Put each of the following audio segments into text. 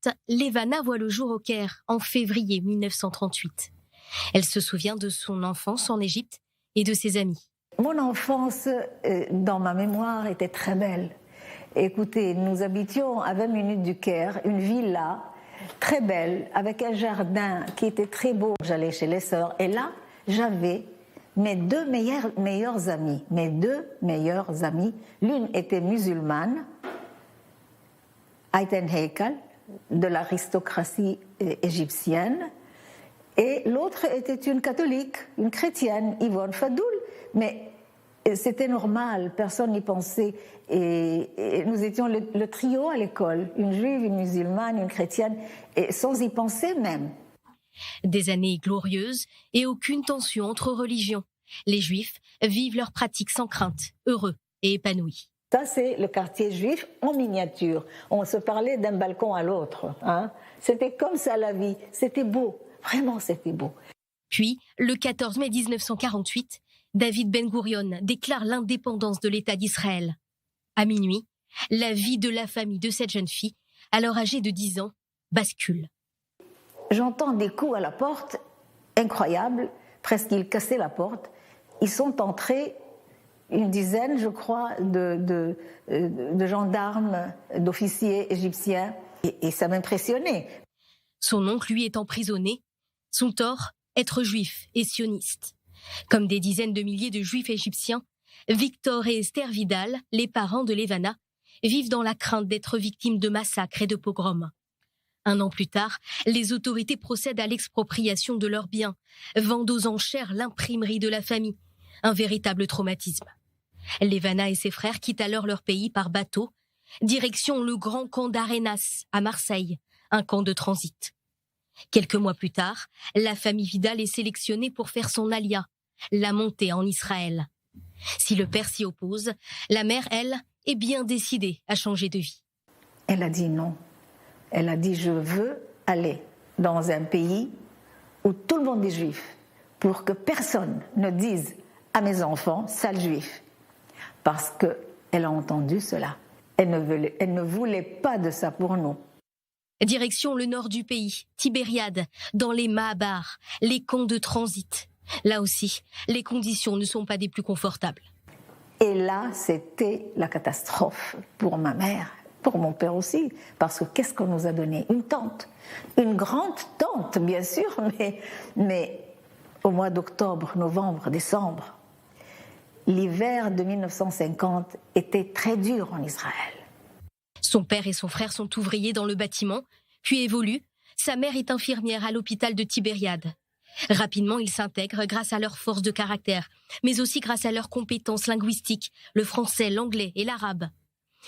adolescente, Levana voit le jour au Caire en février 1938. Elle se souvient de son enfance en Égypte et de ses amis. Mon enfance, dans ma mémoire, était très belle. Écoutez, nous habitions à 20 minutes du Caire, une villa très belle, avec un jardin qui était très beau. J'allais chez les sœurs et là, j'avais mes deux meilleures amies. L'une était musulmane, Ayten Heikal, de l'aristocratie égyptienne, et l'autre était une catholique, une chrétienne, Yvonne Fadoul. Mais c'était normal, personne n'y pensait. Et nous étions le trio à l'école, une juive, une musulmane, une chrétienne, et sans y penser même. Des années glorieuses et aucune tension entre religions. Les Juifs vivent leurs pratiques sans crainte, heureux et épanouis. Ça, c'est le quartier juif en miniature. On se parlait d'un balcon à l'autre. C'était comme ça la vie. C'était beau. Vraiment, c'était beau. Puis, le 14 mai 1948, David Ben Gourion déclare l'indépendance de l'État d'Israël. À minuit, la vie de la famille de cette jeune fille, alors âgée de 10 ans, bascule. J'entends des coups à la porte, incroyables, presque ils cassaient la porte. Ils sont entrés, une dizaine, je crois, de gendarmes, d'officiers égyptiens, et ça m'impressionnait. Son oncle, lui, est emprisonné. Son tort, être juif et sioniste. Comme des dizaines de milliers de juifs égyptiens, Victor et Esther Vidal, les parents de Levana, vivent dans la crainte d'être victimes de massacres et de pogroms. Un an plus tard, les autorités procèdent à l'expropriation de leurs biens, vendent aux enchères l'imprimerie de la famille. Un véritable traumatisme. Levana et ses frères quittent alors leur pays par bateau, direction le grand camp d'Arenas, à Marseille, un camp de transit. Quelques mois plus tard, la famille Vidal est sélectionnée pour faire son alia, la montée en Israël. Si le père s'y oppose, la mère, elle, est bien décidée à changer de vie. Elle a dit non. Elle a dit « Je veux aller dans un pays où tout le monde est juif, pour que personne ne dise à mes enfants, sale juif. » Parce qu'elle a entendu cela. Elle ne voulait pas de ça pour nous. Direction le nord du pays, Tibériade, dans les Mahabar, les camps de transit. Là aussi, les conditions ne sont pas des plus confortables. Et là, c'était la catastrophe pour ma mère, pour mon père aussi, parce que qu'est-ce qu'on nous a donné? Une tente, une grande tente, bien sûr, mais au mois d'octobre, novembre, décembre, l'hiver de 1950 était très dur en Israël. Son père et son frère sont ouvriers dans le bâtiment, puis évoluent. Sa mère est infirmière à l'hôpital de Tibériade. Rapidement, ils s'intègrent grâce à leur force de caractère, mais aussi grâce à leurs compétences linguistiques, le français, l'anglais et l'arabe.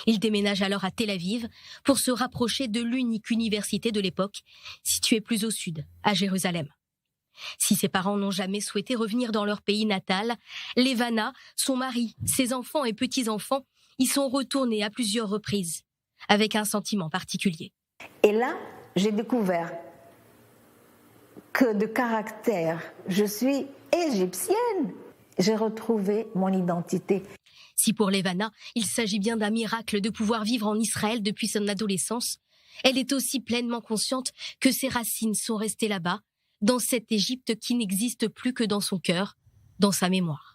Ils déménagent alors à Tel Aviv pour se rapprocher de l'unique université de l'époque, située plus au sud, à Jérusalem. Si ses parents n'ont jamais souhaité revenir dans leur pays natal, Levana, son mari, ses enfants et petits-enfants y sont retournés à plusieurs reprises, avec un sentiment particulier. Et là, j'ai découvert que de caractère, je suis égyptienne. J'ai retrouvé mon identité. Si pour Levana, il s'agit bien d'un miracle de pouvoir vivre en Israël depuis son adolescence, elle est aussi pleinement consciente que ses racines sont restées là-bas, dans cette Égypte qui n'existe plus que dans son cœur, dans sa mémoire.